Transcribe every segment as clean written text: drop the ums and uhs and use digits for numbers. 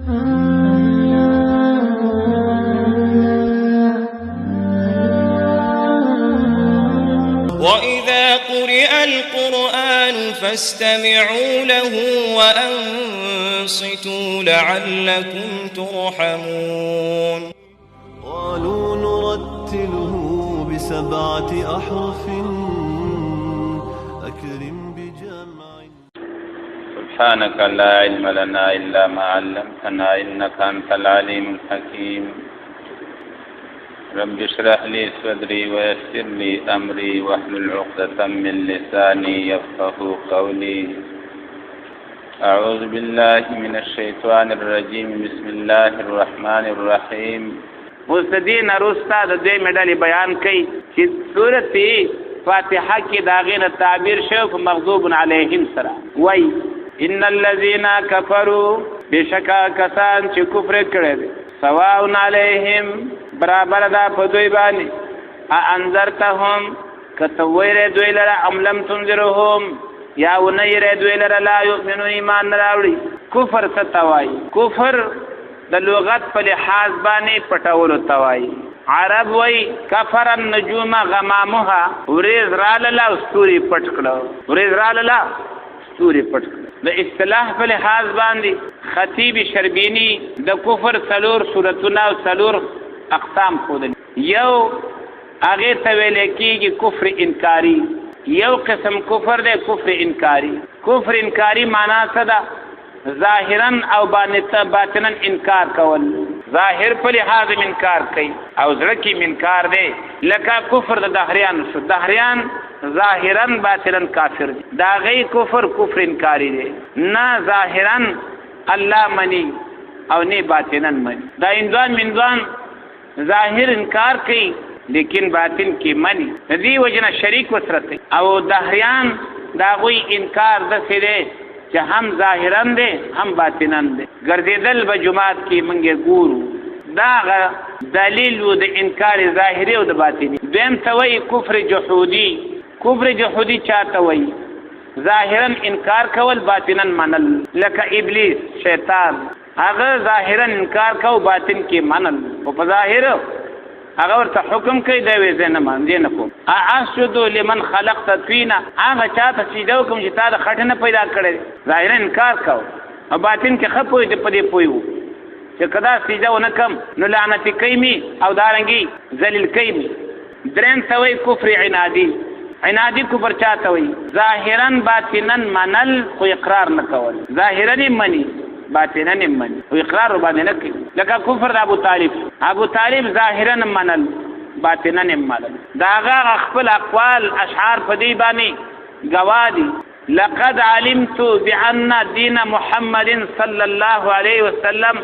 وإذا قرئ القرآن فاستمعوا له وأنصتوا لعلكم ترحمون قالوا نرتله ب7 أحرف أكرم بجمع. سبحانك لا علم لنا إلا ما علمتنا إنك أنت العليم الحكيم. رب اشرح لي صدري ويسر لي أمري واحلل عقدة من لساني يفقهوا قولي. أعوذ بالله من الشيطان الرجيم. بسم الله الرحمن الرحيم. مستدین رستا د دې مډالي بیان کوي چې سورته فاتحه کې داغه تعبیر شوف مغضوب علیهم سره وای ان الذين كفروا بشکا کسان چې کفر کړي سواء علیهم برابر دا په دوی باندې انذرتهم کتویره دوی لره ام لم تنذرهم یا ونیره دوی لره لا یؤمنون ایمان راوړي. کفر ستوای کفر د لغت په لحاظ باندې پټول توای. عرب وای کفر النجوم غمامها ورز رالله استوري پټ کړه ورز رالله استوري پټ کړه. د اصطلاح په لحاظ باندې خطیب شربینی د کفر څلور صورتونه او څلور اقسام خودل. یو هغه ته ویل کېږي کفر انکاری. یو قسم کفر دی کفر انکاری. کفر انکاری معنا څه ده؟ ظاهرا او باطنا انکار کول. ظاهر په لحاظ انکار کوي او زړه کې انکار دی. لکه کفر د دهریان شو. دهریان ظاهرا باطنا کافر دی. دا غي کفر انکاری دی. نه ظاهرا الله منی او نه باطنا منی. دا اندوان منځوان ظاهر انکار کوي لیکن باطن کې منی. دې وجنه شریک وسرت او دهریان دا غوي انکار د سره چې هم ظاهرا دی هم باطنا دی. ګرځیدل به جماعت کې منګه ګورو دا دلیل و د انکار ظاهری او د باطنی. دویم توي کفر جحودی. کفر جحودی چاته وای؟ ظاهرا انکار کول باطنا منل. لکه ابلیس شیطان هغه ظاهرا انکار کو باطن کې منل او په ظاهر هغه ورته حکم کوي دا وې زنه مان دي نه کوم. اسجد لمن خلقت فينا هغه چاته سجده کوم چې تا د خټنه پیدا کړی. ظاهرا انکار کو او باطن کې خپوي د پدې پويو چې کدا سجده ونه کم نو لعنت کوي او دارنګي ذلیل کوي. درن توي کفر عنادي. عنادي کفر چاته وي؟ ظاهرا باطنا منل خو اقرار نه کول. ظاهرا منی باطنا منی او اقرار باندې نه کوي. لکه کفر د ابو طالب. ابو طالب ظاهرا منل باطنا منل. داغه خپل اقوال اشعار په دی باندې گوادي. لقد علمت بان دين محمد صلى الله عليه وسلم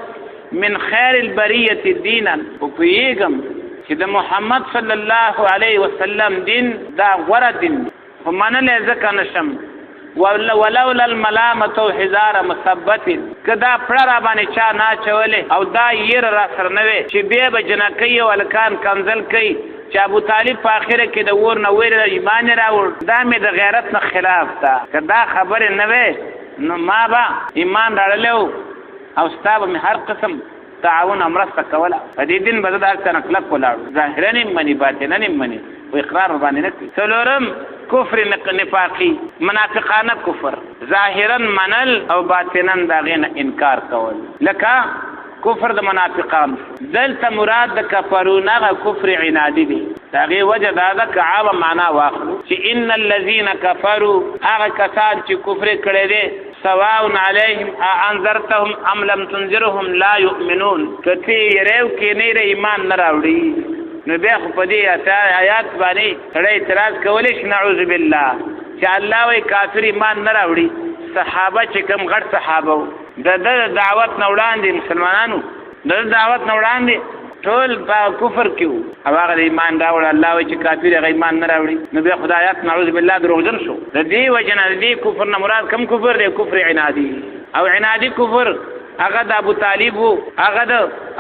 من خير البريه دينا. او پیغام چې د محمد صلی الله علیه وسلم دین دا غوره دین خو منل ځکه نشم. ولولا الملامه حذار مثبت کدا پړه را باندې چا نه چولې او دا ير را سر نه وي چې به بجنکې ولکان کنزل کوي چې ابو طالب په اخره کې د ور نه ویل ایمان راوړ. دا مې د غیرت نه خلاف ده. کدا خبره نه وي نو ما با ایمان راړلو او ستاب مې هر قسم تعاون امرسته کوله. په دې دین به دا څنګه کلک ولاړ. ظاهرا منی باطنا منی او اقرار باندې نه کوي. څلورم کفر نفاقی منافقانه کفر. ظاهرا منل او باطنا داغه نه انکار کول. لکه کفر د منافقان. دلته مراد د کفرونه کفر عنادی دی. داغه وجه دا د کعاب معنا واخلو چې ان الذين كفروا هغه کسان چې کفر کړي دي سواء علیهم انذرتهم ام لم تنذرهم لا يؤمنون. کته یریو کې نه ایمان نه راوړي نو بیا خو په دې آیات باندې سره اعتراض کولای شي. نعوذ بالله چې الله وی کافر ایمان نه راوړي. صحابه چې کوم غټ صحابه د دعوت نه وړاندې مسلمانانو د دعوت نه وړاندې ټول په کفر کې او هغه ایمان راوړ. الله وی چې کافر هغه ایمان نه راوړي نو بیا خدایات نعوذ بالله دروغجن شو. د دې وجنه دې کفر نه مراد کوم کفر دی؟ کفر عنادي. او عنادي کفر هغه د ابو طالب هغه د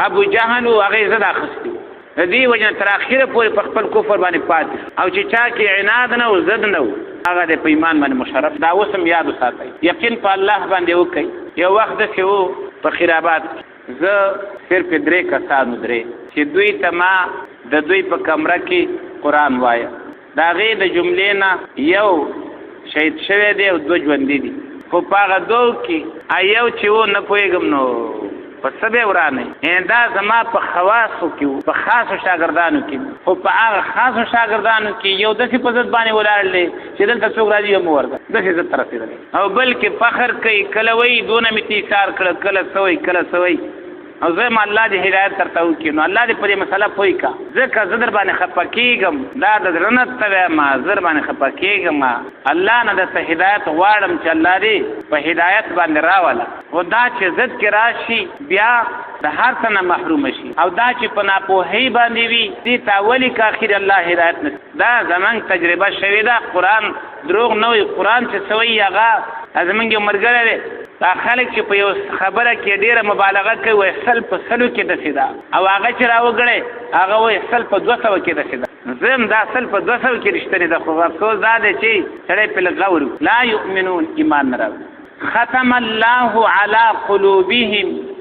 ابو جهل هغه زړه اخستي. د دې وجنه تر اخره پورې په خپل کفر باندې پاتې او چې چا کې عناد نه او زد نه هغه د ایمان باندې مشرف. دا اوسم یاد وساتئ. یقین په الله باندې وکړئ. یو وخت چې وو په خرابات زه صرف 3 کسانو چې دوی ته ما د دوی په کمره کې قرآن وایا د هغې د جملې نه یو شهید شوی دی او 2 ژوندي دي خو په هغه 2 کې یو چې و نه پوهېږم نو په څه به ورانه دا زما په خواصو کې وو په خاصو شاګردانو کې خو په هغه خاصو شاګردانو کې یو داسې په ضد باندې ولاړ دی چې دلته څوک راځي هم ورته داسې ضد ته رسېدلی او بلکې فخر کوي کله وایي دونه مې تیثار کړه کله څه وایي کله څه وایي او زه م الله دې هدایت درته وکړي نو الله دې په دې مسله پوه کا ځکه زه در باندې خفه کېږم دا د زړه نه ته وایم زه در باندې خفه کېږم الله نه درته هدایت غواړم چې الله دې په هدایت باندې راوله خو دا چې ضد کې راشي بیا د هر څه نه محروم شي او دا چې په ناپوهۍ باندې وي دې ته ولې که اخر الله هدایت نه دا زمونږ تجربه شوې ده قرآن دروغ نه وي قرآن چې څه وایي هغه زمونږ یو ملګری دی دا خلک چې په یو خبره کې ډېره مبالغه کوي وایي 100 په 100 کې داسې ده او هغه چې راوګړی هغه وایي 100 په 200 کې داسې ده زه هم دا 100 په 200 کې رښتینې ده خو افسوس دا دی چې سړی پرې غور لا یؤمنون ایمان نه راوړي ختم الله علی قلوبهم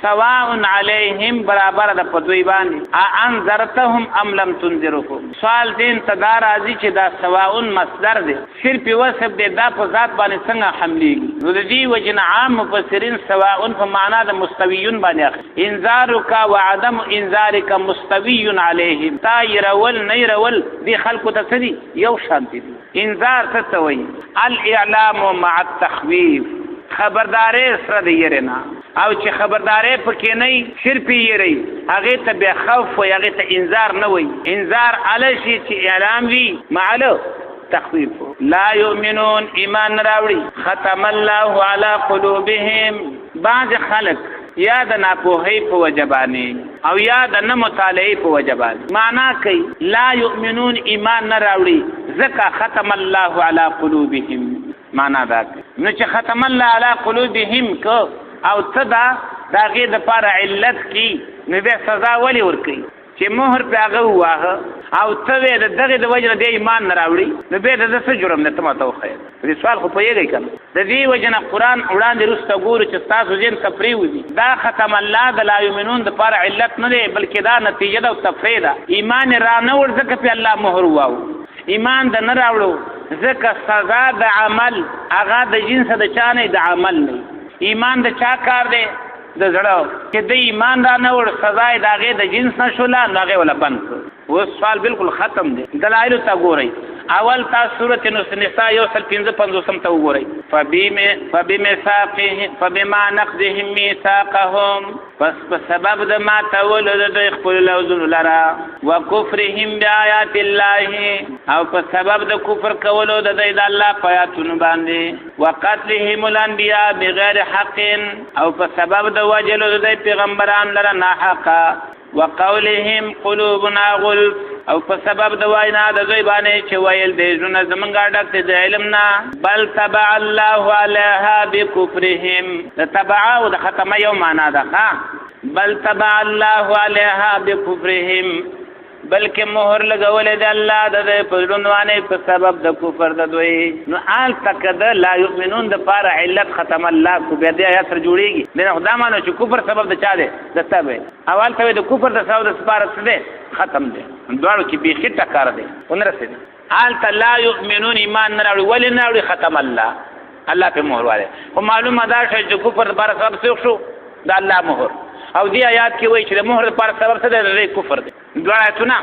سواء علیهم برابر د پدوی باندې انذرتهم ام لم تنذرهم سوال دین تدا راځي چې دا سواء مصدر دی صرف وصف دی دا په ذات باندې څنګه حملېږي نو د دې وجه عام مفسرین سواء په معنا د مستویون باندې اخلي انذارک وعدم انذارک مستوی علیهم تا يرول نه يرول دی خلکو ته سدي یو شانتي انذار څه وایي الاعلام مع التخويف خبردارې سره د یېرې نه او چې خبردارې پکې نه صرف یېرې هغې ته بیا خوف وایي هغې ته انذار نه وایي انذار علی شي چې اعلام وي معلو تخویف لا یؤمنون ایمان نه راوړي ختم الله علی قلوبهم بعض خلک یا د ناپوهۍ په وجه باندې او یا د نه مطالعې په وجه باندې معنا کوي لا یؤمنون ایمان نه راوړي ځکه ختم الله علی قلوبهم معنا دا نو چې ختم الله علی قلوبهم کو او څه دا د هغې دپاره علت کی نو بیا سزا ولې ورکوي چې مهر پې هغه وواهه او ته وې د دغې د وجې نه دی ایمان نه راوړي نو بیا د ده څه جرم دی ته ماته وښیه په دې سوال خو پوهېږئ که نه د دې وجې نه قرآن وړاندې وروسته ګورو چې ستاسو ذهن ته پرېوځي دا ختم الله د لا یؤمنون دپاره علت نه دی بلکې دا نتیجه ده او تفریح ده ایمان یې را نه وړ ځکه پې الله مهر وواهو ایمان د نه راوړو ځکه سزا د عمل هغه د جنسه د چا نه د عمل نه ایمان د چا کار دی د زړه چې د ایمان را نه وړ سزا یې د هغې د جنس نه شوله نو هغې وله بند کړ اوس سوال بالکل ختم دی دلایلو ته ګورئ اول تاسو سورت نساء 155 ته وګورئ فبما نقضهم میثاقهم پس په سبب د ماتولو د دوی خپلو لوظونو لره وکفرهم بآیات الله او په سبب د کفر کولو د دوی د الله په آیاتونو باندې وقتلهم الانبیاء بغیر حق او په سبب د وجلو د دوی پیغمبران لره ناحقه وقولهم قلوبنا غلف او په سبب د وینا د دوی باندې چې ویل دی زړونه زمونږ ډک دی د علم نه بل تبع الله علیها بکفرهم د تبع او د ختمه یو معنا ده ښه بل تبع الله علیها بکفرهم بلکې مهر لګولې د الله د دوی په زړونو باندې په سبب د کفر د دوی نو هلته که د لا یؤمنون دپاره علت ختم الله کو بیا دې آیات سره جوړېږي دی نه خو دا مانو چې کفر سبب د چا دی د ته دی او هلته وایي د کفر د سبب د سپاره څه دی ختم دی دواړو کې بیخي ټکر دی ونه رسېدي هلته لا یؤمنون ایمان نه راوړي ولې نه راوړي ختم الله پې مهر والی خو معلومه دا شوه چې کفر دپاره سبب څوک شو د الله مهر او دې آیات کې وایي چې د مهر دپاره سبب څه دی د کفر دی دواړه آیتونه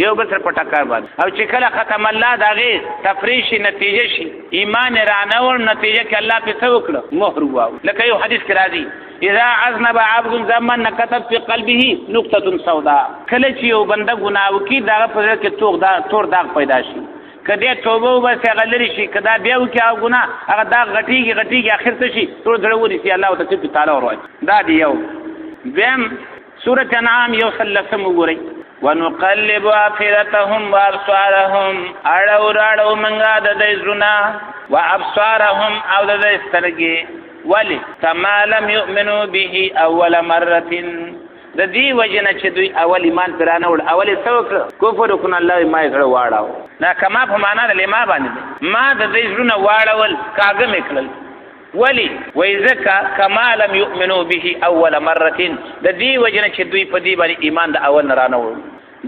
یو بل سره په ټکر باندې او چې کله ختم الله د هغې تفریح شي نتیجه شي ایمان یې را نه وړ نتیجه کې الله پې څه وکړه مهر وواهو لکه یو حدیث کې راځي اذا اذنب عبد ذنبا نكتب في قلبه نقطه سوداء کله چې یو بنده ګناه وکړي د هغه په زړه کې تور داغ پیدا شي که دې توبه وباسي هغه لرې شي که دا بیا وکړي هغه ګناه هغه داغ غټېږي اخر ته شي ټول زړه ونیسي الله ورته څه تعالی ورواچي دا دی یو دویم سورة انعام 1 وګورئ ونقلب افئدتهم وابصارهم اړو منګه د دې زړونه وابصارهم او د دې سترګې ولی کما لم یؤمنوا به اول مره د دې وجنه چې دوی اول ایمان پرانه وړ اول څوک کفر وکړ الله ما یې غړ واړاو دا کما په معنا د لما باندې ما د دې زړونه واړول کاګه میکړل ولی وایزکا کما لم یؤمنوا به اول مره د دې وجنه چې دوی په دې باندې ایمان د اول نه رانه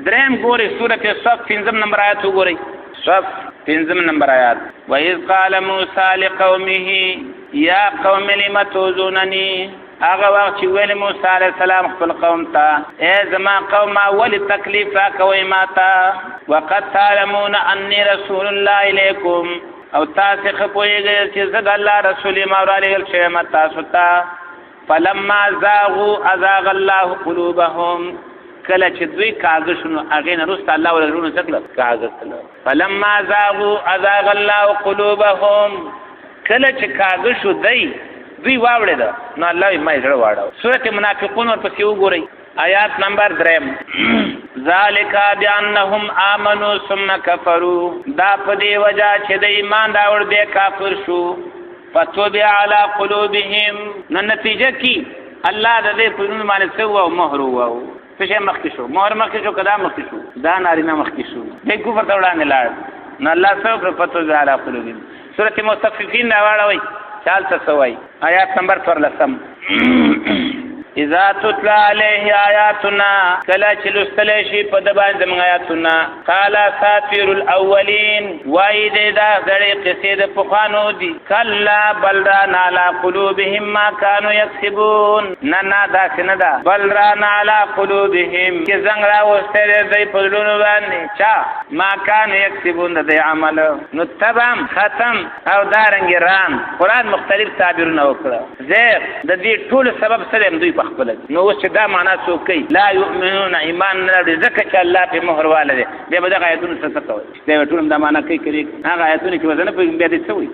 دریم ګوري سورته صف 5 نمبر آیات وګورئ صف 5 نمبر آیات وَإِذْ قَالَ مُوسَى لِقَوْمِهِ يَا قَوْمِ لِمَ تُؤْذُونَنِي هغه وخت چې ویل موسی علیه السلام خپل قوم ته ای زما قوم ولې تکلیف راکوئ ماته وقد تعلمون انی رسول الله الیکم او تاسو ښه پوهېږئ چې زه د الله رسول یم او رالېږل شوی یم تاسو ته فلما زاغوا ازاغ الله قلوبهم کله چې دوی کاږه شنو هغې نه وروسته الله ولرونو څه کړه کاږه کړه فلما زاغوا ازاغ الله قلوبهم کله چې کاږه شو دوی واوړې ده نو الله یې ما یې زړه واړو سورت منافقون ورپسې وګورئ آیات نمبر 3 ذالک بانهم آمنوا ثم كفروا دا په دې وجه چې د ایمان راوړ بیا کافر شو فتوبع علی قلوبهم نو نتیجه کی الله د دې په نوم باندې څه وو مهر وو څه شی مخکې شو مهر مخکې شو کدا مخکې شو دا نارینه مخکې شو دې کفر ته وړاندې لاړ نو الله څه فتوبع علی قلوبهم سورت مستففین راوړوي چال تسوي آیات نمبر 14 اذا تتلى عليه آیاتنا کله چې لوستل شي په د باندې زموږ آیاتونه قال ساتیر الاولین وای دې دا غړي قصې د پخوانو دي کلا بل ران علی قلوبهم ما كانوا یکسبون نه دا څنګه ده بل ران علی قلوبهم چې څنګه راوستل دې په لونو باندې چا ما كانوا یکسبون د عمل نو تبم ختم او دارنګ ران قران مختلف تعبیرونه وکړه زه د دې ټول سبب سره دوی خپل نو اوس چې دا معنا څوک کوي لا یؤمنون ایمان نه لري ځکه چې الله په مهر واله دی بیا به دغه آیتونه څه کوي دا ټول دا معنا کوي هغه آیتونه کې وزنه په بیا دې څه وي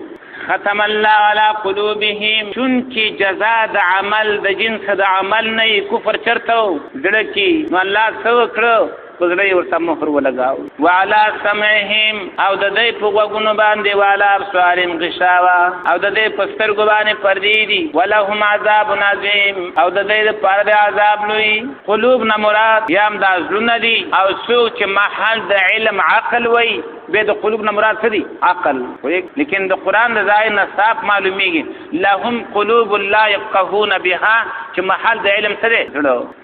ختم الله على قلوبهم چونکی جزاء د عمل د جنس د عمل نه کفر چرته زړه کې نو الله څه کړو پزړې ورته مهر ولګاو وعلى سمعهم او د دې په غوږونو باندې والا ابصارهم غشاوه او د دې په سترګو باندې پردې دي ولهم عذاب عظیم او د دې لپاره د عذاب لوی قلوب نه مراد یم د ازلونه دي او څوک چې محل د علم عقل وي به د قلوب نه مراد څه دي عقل لیکن د قران د ځای نه صاف معلومیږي لهم قلوب لا يفقهون بها چې محل د علم څه دی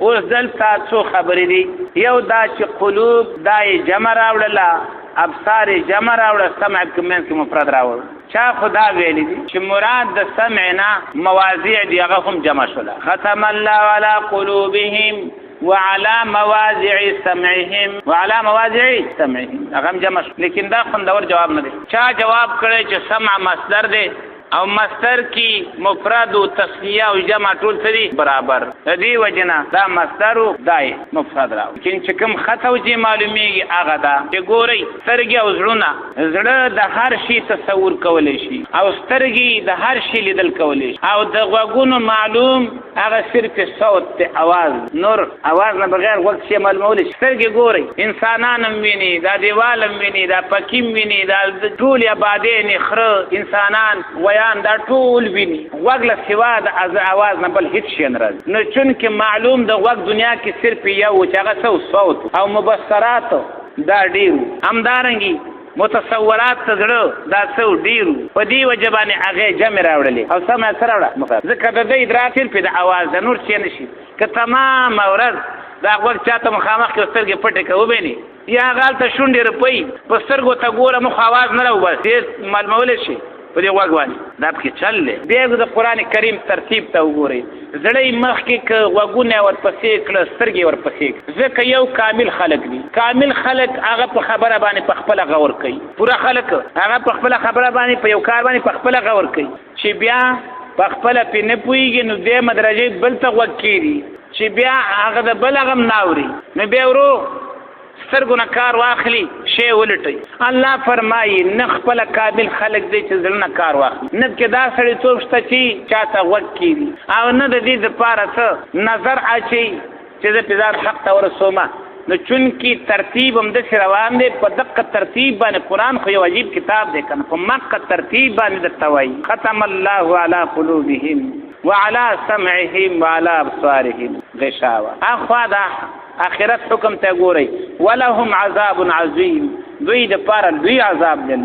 اوس دلته څو خبرې دي یو دا چې قلوب دای جمع راوړله ابصار جمع راوړه سمع کومن کې مفرد راوړه چا خدا ویلي دي چې مراد د سمع نه مواضع دی هغه هم جمع شوله ختم الله على قلوبهم وعلى مواضع سمعهم هغه جمع لیکن دا خوندور جواب نه دی چا جواب کړی چې سمع مصدر دی او مصدر کی مفرد او تسنیه او جمع ټول سری برابر د دې وجنه دا مصدر دای مفرد راو چې کوم خطا او چې معلومیږي هغه دا چې ګوري سترګې او زړه د هر شي تصور کولای شي او سترګې د هر شي لیدل کولای شي او د غوږونو معلوم هغه صرف صوت ته आवाज نور आवाज نه بغیر وخت شي معلومول شي سترګې ګوري انسانانم ویني دا دیوالم ویني دا پکیم ویني دا ټول آبادین خره انسانان بیان دا ټول ویني غوږ له سوا د आवाज نه بل هیڅ شي نه راځي نو چون کې معلوم د غوږ دنیا کې صرف یو چې هغه صوت او مبصرات دا ډیر همدارنګي متصورات تزړه دا څو ډیرو په دې وجبانه هغه جمع راوړلې او سمع سره راوړه ځکه د دې ادراک په د आवाज نور څه نشي که تمام ورځ دا وخت چاته مخامخ کې سترګې پټې کوي یا غالته شونډې رپي په سترګو ته ګوره مخ आवाज نه راو بس معلومول شي په دې وګواني دا پکې چللې بیا د قران کریم ترتیب ته وګورئ زړې مخ کې وګونه ورپسې کړه سترګې ورپسې ځکه یو کامل خلق دي کامل خلق هغه په خبره باندې په خپل غور کوي پورا خلق هغه په خپل خبره باندې په یو کار باندې په خپل غور کوي چې بیا په خپل په نه پويږي نو دې مدرجې بل ته وکړي چې بیا هغه د بل غم ناوري نو بیا ورو سترګو نه کار واخلي شی ولټي الله فرمایي نه خپل کامل خلق دی چې زړه نه کار واخلي نه کې دا سړی څوک شته چې چاته وکړي او نه د دې لپاره څه نظر اچي چې د پیزار حق ته ورسومه نو چون کی ترتیب هم د روان دی په دقه ترتیب باندې قران خو یو عجیب کتاب دی کنه په مکه ترتیب باندې د توي ختم الله على قلوبهم وعلى سمعهم وعلى ابصارهم غشاوه اخوا دا اخرت حکم ته ګوري ولهم عذاب عظیم دوی د پاره دوی عذاب دی